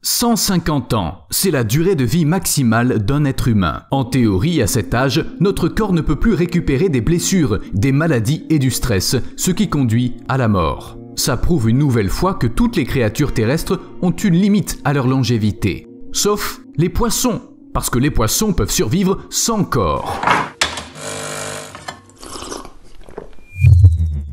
150 ans, c'est la durée de vie maximale d'un être humain. En théorie, à cet âge, notre corps ne peut plus récupérer des blessures, des maladies et du stress, ce qui conduit à la mort. Ça prouve une nouvelle fois que toutes les créatures terrestres ont une limite à leur longévité. Sauf les poissons, parce que les poissons peuvent survivre sans corps.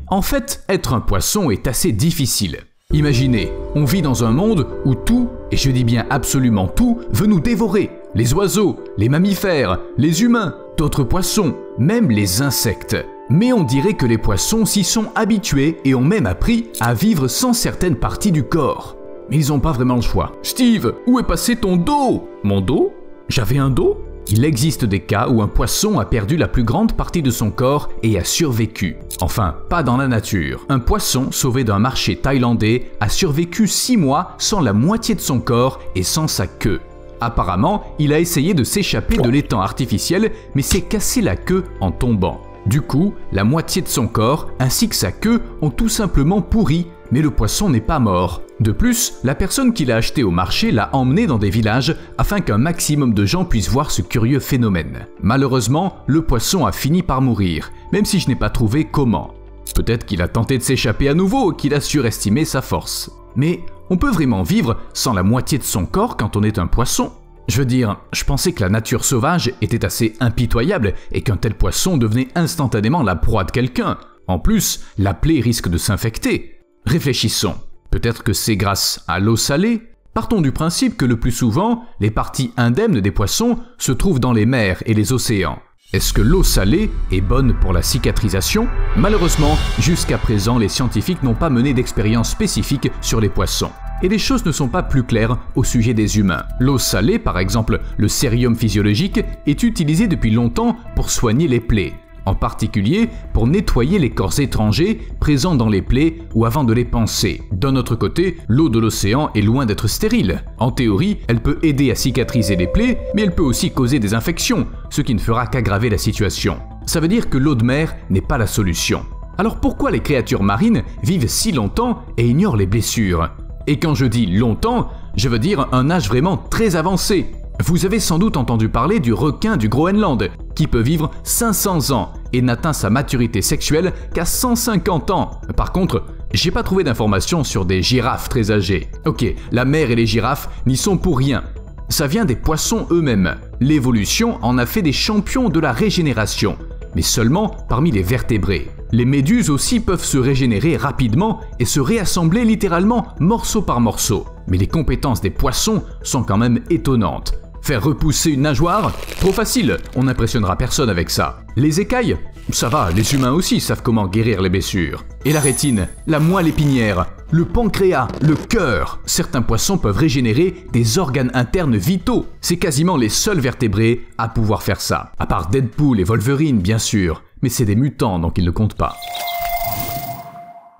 En fait, être un poisson est assez difficile. Imaginez, on vit dans un monde où tout, et je dis bien absolument tout, veut nous dévorer. Les oiseaux, les mammifères, les humains, d'autres poissons, même les insectes. Mais on dirait que les poissons s'y sont habitués et ont même appris à vivre sans certaines parties du corps. Mais ils n'ont pas vraiment le choix. « Steve, où est passé ton dos ?»« Mon dos ? J'avais un dos ?» Il existe des cas où un poisson a perdu la plus grande partie de son corps et a survécu. Enfin, pas dans la nature. Un poisson sauvé d'un marché thaïlandais a survécu 6 mois sans la moitié de son corps et sans sa queue. Apparemment, il a essayé de s'échapper de l'étang artificiel, mais s'est cassé la queue en tombant. Du coup, la moitié de son corps ainsi que sa queue ont tout simplement pourri, mais le poisson n'est pas mort. De plus, la personne qui l'a acheté au marché l'a emmené dans des villages afin qu'un maximum de gens puissent voir ce curieux phénomène. Malheureusement, le poisson a fini par mourir, même si je n'ai pas trouvé comment. Peut-être qu'il a tenté de s'échapper à nouveau ou qu'il a surestimé sa force. Mais on peut vraiment vivre sans la moitié de son corps quand on est un poisson? Je veux dire, je pensais que la nature sauvage était assez impitoyable et qu'un tel poisson devenait instantanément la proie de quelqu'un. En plus, la plaie risque de s'infecter. Réfléchissons. Peut-être que c'est grâce à l'eau salée? Partons du principe que le plus souvent, les parties indemnes des poissons se trouvent dans les mers et les océans. Est-ce que l'eau salée est bonne pour la cicatrisation? Malheureusement, jusqu'à présent, les scientifiques n'ont pas mené d'expériences spécifiques sur les poissons. Et les choses ne sont pas plus claires au sujet des humains. L'eau salée, par exemple le cérium physiologique, est utilisée depuis longtemps pour soigner les plaies. En particulier pour nettoyer les corps étrangers présents dans les plaies ou avant de les panser. D'un autre côté, l'eau de l'océan est loin d'être stérile. En théorie, elle peut aider à cicatriser les plaies, mais elle peut aussi causer des infections, ce qui ne fera qu'aggraver la situation. Ça veut dire que l'eau de mer n'est pas la solution. Alors pourquoi les créatures marines vivent si longtemps et ignorent les blessures? Et quand je dis longtemps, je veux dire un âge vraiment très avancé. Vous avez sans doute entendu parler du requin du Groenland, qui peut vivre 500 ans et n'atteint sa maturité sexuelle qu'à 150 ans. Par contre, j'ai pas trouvé d'informations sur des girafes très âgées. Ok, la mer et les girafes n'y sont pour rien. Ça vient des poissons eux-mêmes. L'évolution en a fait des champions de la régénération, mais seulement parmi les vertébrés. Les méduses aussi peuvent se régénérer rapidement et se réassembler littéralement morceau par morceau. Mais les compétences des poissons sont quand même étonnantes. Faire repousser une nageoire? Trop facile, on n'impressionnera personne avec ça. Les écailles? Ça va, les humains aussi savent comment guérir les blessures. Et la rétine, la moelle épinière, le pancréas, le cœur. Certains poissons peuvent régénérer des organes internes vitaux. C'est quasiment les seuls vertébrés à pouvoir faire ça. À part Deadpool et Wolverine, bien sûr. Mais c'est des mutants, donc ils ne comptent pas.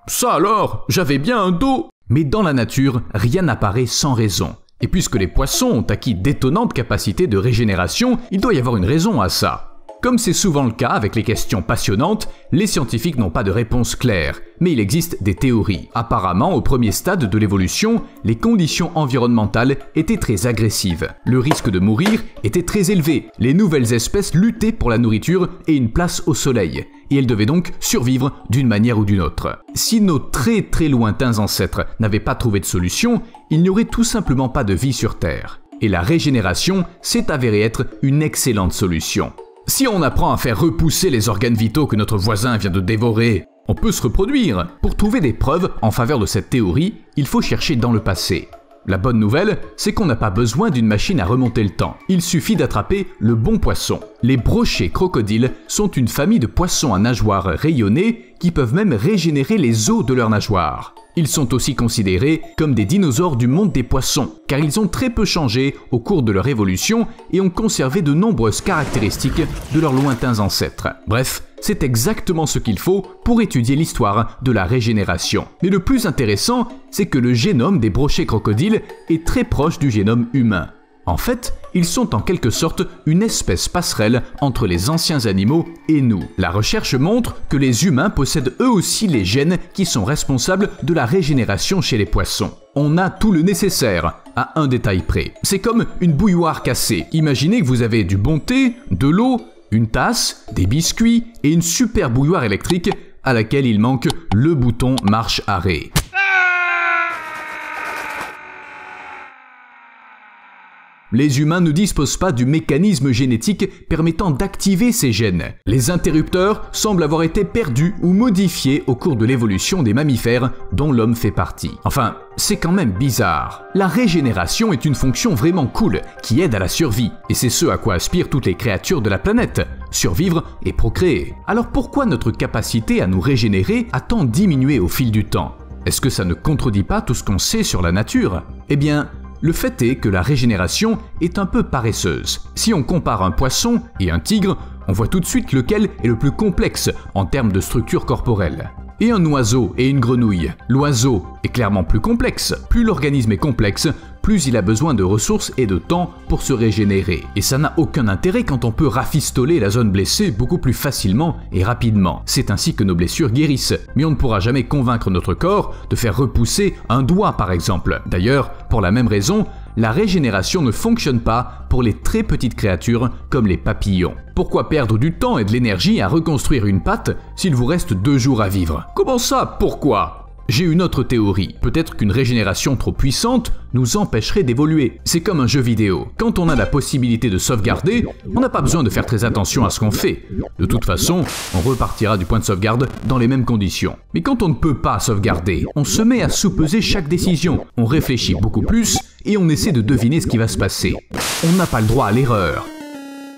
Ça alors, j'avais bien un dos! Mais dans la nature, rien n'apparaît sans raison. Et puisque les poissons ont acquis d'étonnantes capacités de régénération, il doit y avoir une raison à ça. Comme c'est souvent le cas avec les questions passionnantes, les scientifiques n'ont pas de réponse claire, mais il existe des théories. Apparemment, au premier stade de l'évolution, les conditions environnementales étaient très agressives. Le risque de mourir était très élevé. Les nouvelles espèces luttaient pour la nourriture et une place au soleil, et elles devaient donc survivre d'une manière ou d'une autre. Si nos très lointains ancêtres n'avaient pas trouvé de solution, il n'y aurait tout simplement pas de vie sur Terre. Et la régénération s'est avérée être une excellente solution. Si on apprend à faire repousser les organes vitaux que notre voisin vient de dévorer, on peut se reproduire. Pour trouver des preuves en faveur de cette théorie, il faut chercher dans le passé. La bonne nouvelle, c'est qu'on n'a pas besoin d'une machine à remonter le temps. Il suffit d'attraper le bon poisson. Les brochets crocodiles sont une famille de poissons à nageoires rayonnées qui peuvent même régénérer les os de leurs nageoires. Ils sont aussi considérés comme des dinosaures du monde des poissons, car ils ont très peu changé au cours de leur évolution et ont conservé de nombreuses caractéristiques de leurs lointains ancêtres. Bref, c'est exactement ce qu'il faut pour étudier l'histoire de la régénération. Mais le plus intéressant, c'est que le génome des brochets crocodiles est très proche du génome humain. En fait, ils sont en quelque sorte une espèce passerelle entre les anciens animaux et nous. La recherche montre que les humains possèdent eux aussi les gènes qui sont responsables de la régénération chez les poissons. On a tout le nécessaire, à un détail près. C'est comme une bouilloire cassée. Imaginez que vous avez du bon thé, de l'eau, une tasse, des biscuits et une super bouilloire électrique à laquelle il manque le bouton marche-arrêt. Les humains ne disposent pas du mécanisme génétique permettant d'activer ces gènes. Les interrupteurs semblent avoir été perdus ou modifiés au cours de l'évolution des mammifères dont l'homme fait partie. Enfin, c'est quand même bizarre. La régénération est une fonction vraiment cool qui aide à la survie. Et c'est ce à quoi aspirent toutes les créatures de la planète. Survivre et procréer. Alors pourquoi notre capacité à nous régénérer a tant diminué au fil du temps? Est-ce que ça ne contredit pas tout ce qu'on sait sur la nature? Eh bien, le fait est que la régénération est un peu paresseuse. Si on compare un poisson et un tigre, on voit tout de suite lequel est le plus complexe en termes de structure corporelle. Et un oiseau et une grenouille. L'oiseau est clairement plus complexe. Plus l'organisme est complexe, plus il a besoin de ressources et de temps pour se régénérer. Et ça n'a aucun intérêt quand on peut rafistoler la zone blessée beaucoup plus facilement et rapidement. C'est ainsi que nos blessures guérissent. Mais on ne pourra jamais convaincre notre corps de faire repousser un doigt par exemple. D'ailleurs, pour la même raison, la régénération ne fonctionne pas pour les très petites créatures comme les papillons. Pourquoi perdre du temps et de l'énergie à reconstruire une patte s'il vous reste 2 jours à vivre? Comment ça? Pourquoi? J'ai une autre théorie. Peut-être qu'une régénération trop puissante nous empêcherait d'évoluer. C'est comme un jeu vidéo. Quand on a la possibilité de sauvegarder, on n'a pas besoin de faire très attention à ce qu'on fait. De toute façon, on repartira du point de sauvegarde dans les mêmes conditions. Mais quand on ne peut pas sauvegarder, on se met à sous-peser chaque décision. On réfléchit beaucoup plus et on essaie de deviner ce qui va se passer. On n'a pas le droit à l'erreur.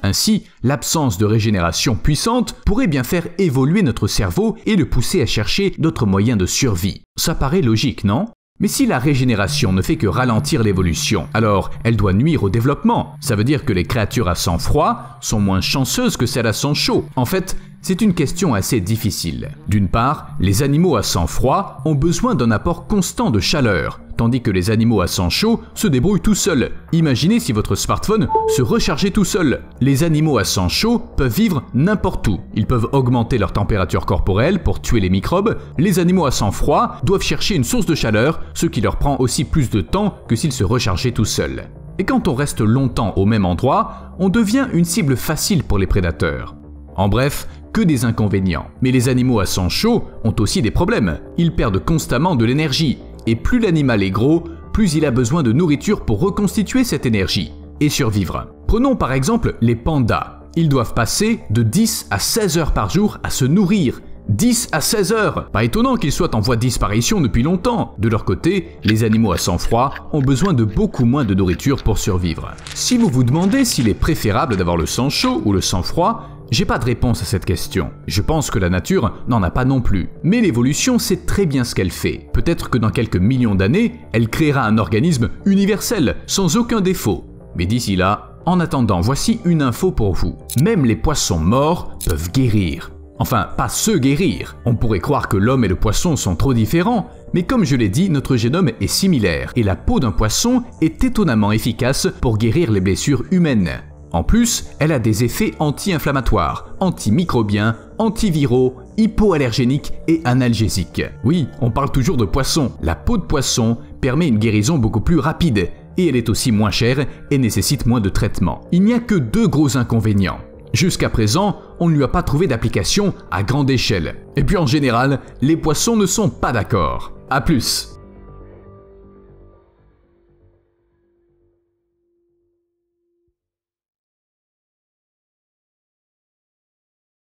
Ainsi, l'absence de régénération puissante pourrait bien faire évoluer notre cerveau et le pousser à chercher d'autres moyens de survie. Ça paraît logique, non? Mais si la régénération ne fait que ralentir l'évolution, alors elle doit nuire au développement. Ça veut dire que les créatures à sang froid sont moins chanceuses que celles à sang chaud. En fait, c'est une question assez difficile. D'une part, les animaux à sang froid ont besoin d'un apport constant de chaleur, tandis que les animaux à sang chaud se débrouillent tout seuls. Imaginez si votre smartphone se rechargeait tout seul. Les animaux à sang chaud peuvent vivre n'importe où. Ils peuvent augmenter leur température corporelle pour tuer les microbes. Les animaux à sang froid doivent chercher une source de chaleur, ce qui leur prend aussi plus de temps que s'ils se rechargeaient tout seuls. Et quand on reste longtemps au même endroit, on devient une cible facile pour les prédateurs. En bref, que des inconvénients. Mais les animaux à sang chaud ont aussi des problèmes. Ils perdent constamment de l'énergie. Et plus l'animal est gros, plus il a besoin de nourriture pour reconstituer cette énergie et survivre. Prenons par exemple les pandas. Ils doivent passer de 10 à 16 heures par jour à se nourrir. 10 à 16 heures! Pas étonnant qu'ils soient en voie de disparition depuis longtemps. De leur côté, les animaux à sang froid ont besoin de beaucoup moins de nourriture pour survivre. Si vous vous demandez s'il est préférable d'avoir le sang chaud ou le sang froid, j'ai pas de réponse à cette question. Je pense que la nature n'en a pas non plus. Mais l'évolution sait très bien ce qu'elle fait. Peut-être que dans quelques millions d'années, elle créera un organisme universel, sans aucun défaut. Mais d'ici là, en attendant, voici une info pour vous. Même les poissons morts peuvent guérir. Enfin, pas se guérir. On pourrait croire que l'homme et le poisson sont trop différents, mais comme je l'ai dit, notre génome est similaire, et la peau d'un poisson est étonnamment efficace pour guérir les blessures humaines. En plus, elle a des effets anti-inflammatoires, antimicrobiens, antiviraux, hypoallergéniques et analgésiques. Oui, on parle toujours de poisson. La peau de poisson permet une guérison beaucoup plus rapide, et elle est aussi moins chère et nécessite moins de traitement. Il n'y a que 2 gros inconvénients. Jusqu'à présent, on ne lui a pas trouvé d'application à grande échelle. Et puis en général, les poissons ne sont pas d'accord. À plus!